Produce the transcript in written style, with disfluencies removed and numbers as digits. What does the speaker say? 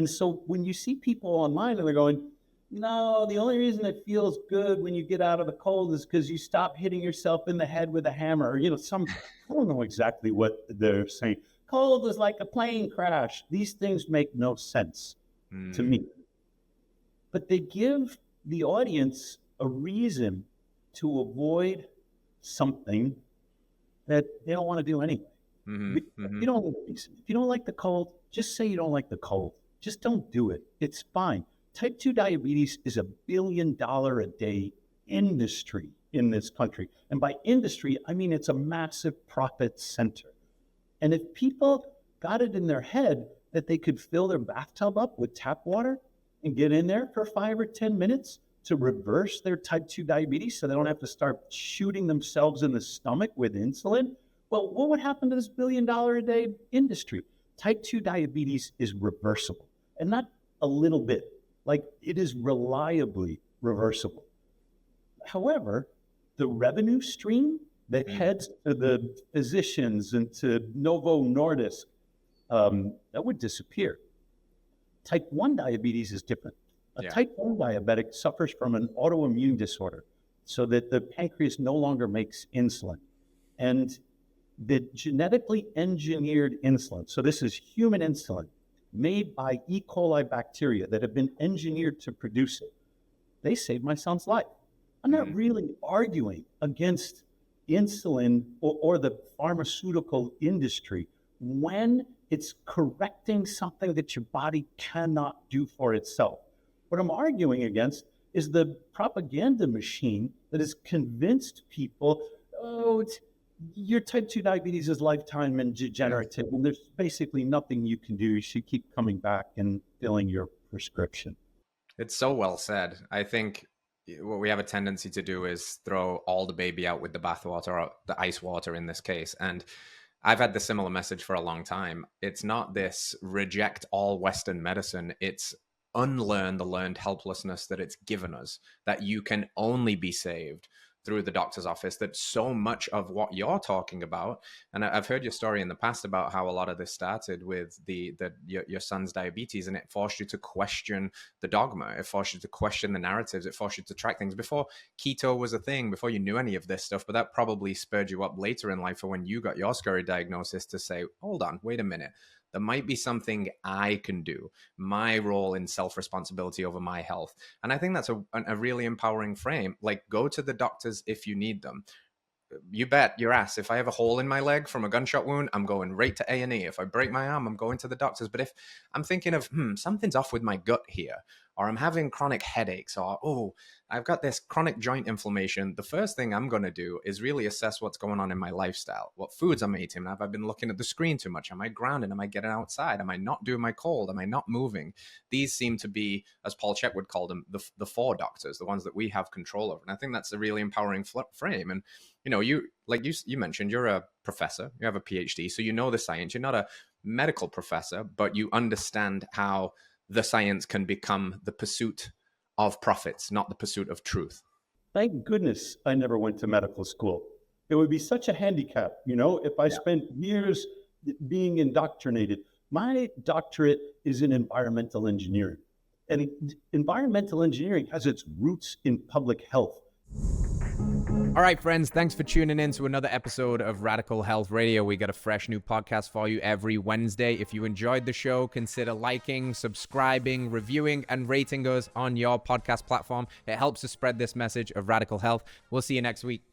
And so when you see people online and they're going, no, the only reason it feels good when you get out of the cold is because you stop hitting yourself in the head with a hammer. Or, I don't know exactly what they're saying. Cold is like a plane crash. These things make no sense to me. But they give the audience a reason to avoid something that they don't want to do anyway. You don't need a reason. If you don't like the cold, just say you don't like the cold. Just don't do it. It's fine. Type 2 diabetes is a $1 billion a day industry in this country. And by industry, I mean it's a massive profit center. And if people got it in their head that they could fill their bathtub up with tap water and get in there for 5 or 10 minutes to reverse their type 2 diabetes so they don't have to start shooting themselves in the stomach with insulin, well, what would happen to this $1 billion a day industry? Type 2 diabetes is reversible, and not a little bit. Like, it is reliably reversible. However, the revenue stream that heads to the physicians and to Novo Nordisk, that would disappear. Type 1 diabetes is different. A type 1 diabetic suffers from an autoimmune disorder so that the pancreas no longer makes insulin. And the genetically engineered insulin, so this is human insulin, made by E. coli bacteria that have been engineered to produce it. They saved my son's life. I'm not really arguing against insulin or the pharmaceutical industry when it's correcting something that your body cannot do for itself. What I'm arguing against is the propaganda machine that has convinced people, your type 2 diabetes is lifetime and degenerative, and there's basically nothing you can do. You should keep coming back and filling your prescription. It's so well said. I think what we have a tendency to do is throw all the baby out with the bathwater, or the ice water in this case. And I've had the similar message for a long time. It's not this reject all Western medicine. It's unlearn the learned helplessness that it's given us, that you can only be saved through the doctor's office, that so much of what you're talking about, and I've heard your story in the past about how a lot of this started with your son's diabetes, and it forced you to question the dogma, it forced you to question the narratives, it forced you to track things before keto was a thing, before you knew any of this stuff. But that probably spurred you up later in life, for when you got your scurry diagnosis, to say, hold on, wait a minute. There might be something I can do, my role in self-responsibility over my health. And I think that's a really empowering frame. Like, go to the doctors if you need them. You bet your ass, if I have a hole in my leg from a gunshot wound, I'm going right to A&E. If I break my arm, I'm going to the doctors. But if I'm thinking of, something's off with my gut here, or I'm having chronic headaches, or, I've got this chronic joint inflammation, the first thing I'm going to do is really assess what's going on in my lifestyle. What foods I'm eating? Have I been looking at the screen too much? Am I grounded? Am I getting outside? Am I not doing my cold? Am I not moving? These seem to be, as Paul Chek would call them, the four doctors, the ones that we have control over. And I think that's a really empowering frame. And, you mentioned, you're a professor, you have a PhD, so you know the science. You're not a medical professor, but you understand how the science can become the pursuit of profits, not the pursuit of truth. Thank goodness I never went to medical school. It would be such a handicap, if I spent years being indoctrinated. My doctorate is in environmental engineering, and environmental engineering has its roots in public health. All right, friends, thanks for tuning in to another episode of Radical Health Radio. We got a fresh new podcast for you every Wednesday. If you enjoyed the show, consider liking, subscribing, reviewing, and rating us on your podcast platform. It helps to spread this message of radical health. We'll see you next week.